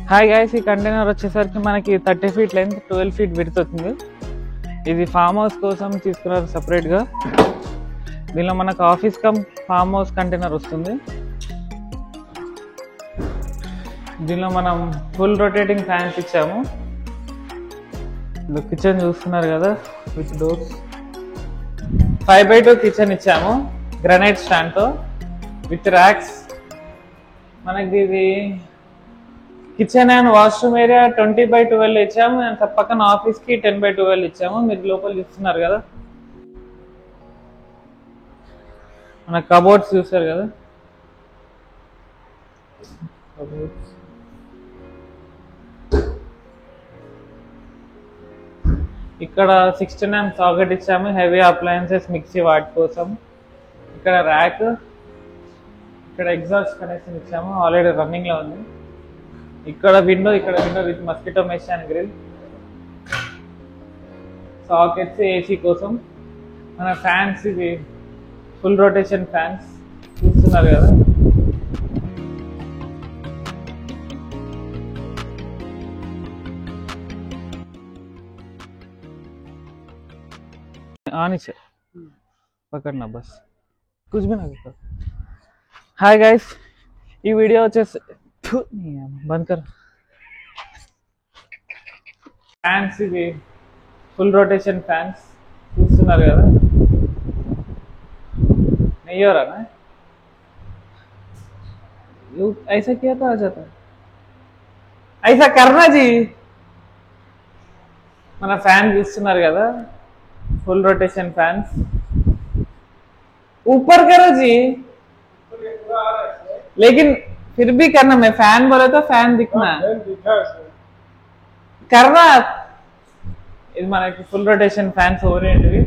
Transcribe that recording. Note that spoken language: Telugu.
హాయ్ గైస్, ఈ కంటైనర్ వచ్చేసరికి మనకి 30 ఫీట్ లెంత్ 12 ఫీట్ విడ్త్ అవుతుంది. ఇది ఫామ్ హౌస్ కోసం తీసుకున్నారు సపరేట్గా. దీనిలో మనకు office come farm house container వస్తుంది. దీనిలో మనం ఫుల్ రొటేటింగ్ ఫ్యాన్స్ ఇచ్చాము. కిచెన్ చూస్తున్నారు కదా, విత్ డోర్స్. 5x2 కిచెన్ ఇచ్చాము గ్రానైట్ స్టాండ్తో విత్ ర్యాక్స్. మనకి ఇది kitchen and washroom area 20x12 ఇచ్చాము. అండ్ పక్కన ఆఫీస్ కి 10x12 ఇచ్చాము. మీరు లోపల చూస్తున్నారు కదా, మన కబోర్డ్స్ చూస్తారు కదా. ఇక్కడ 16mm సాకెట్ ఇచ్చాము, హెవీ అప్లయన్సెస్ మిక్సీ వాటి కోసం. ఇక్కడ ర్యాక్, ఇక్కడ ఎగ్జాస్ట్ కనెక్షన్ ఇచ్చాము, ఆల్రెడీ రన్నింగ్ లో ఉంది. ఇక్కడ window with mosquito mesh and grill. Sockets AC కోసం. మన ఫ్యాన్స్ ఇవి ఫుల్ రొటేషన్ ఫ్యాన్స్ చూస్తున్నారు కదా. ఆనిచే పక్కన బస్ కుछ भी ना कर. హాయ్ గైస్, ఈ వీడియో వచ్చేసి బంద్ కర్. ఫ్యాన్స్ ఇవి ఫుల్ రొటేషన్ ఫ్యాన్స్ చూస్తున్నారు కదా. नहीं हो रहा ना, ऐसा किया तो आ जाता, ऐसा करना जी. మన ఫ్యాన్ చూస్తున్నారు కదా, फुल रोटेशन फैंस. ऊपर करो जी, लेकिन फिर भी करना. मैं फैन बोले तो फैन दिखना करना. ఇది మనకి ఫుల్ రొటేషన్ ఫ్యాన్స్ ఓరియంటివి.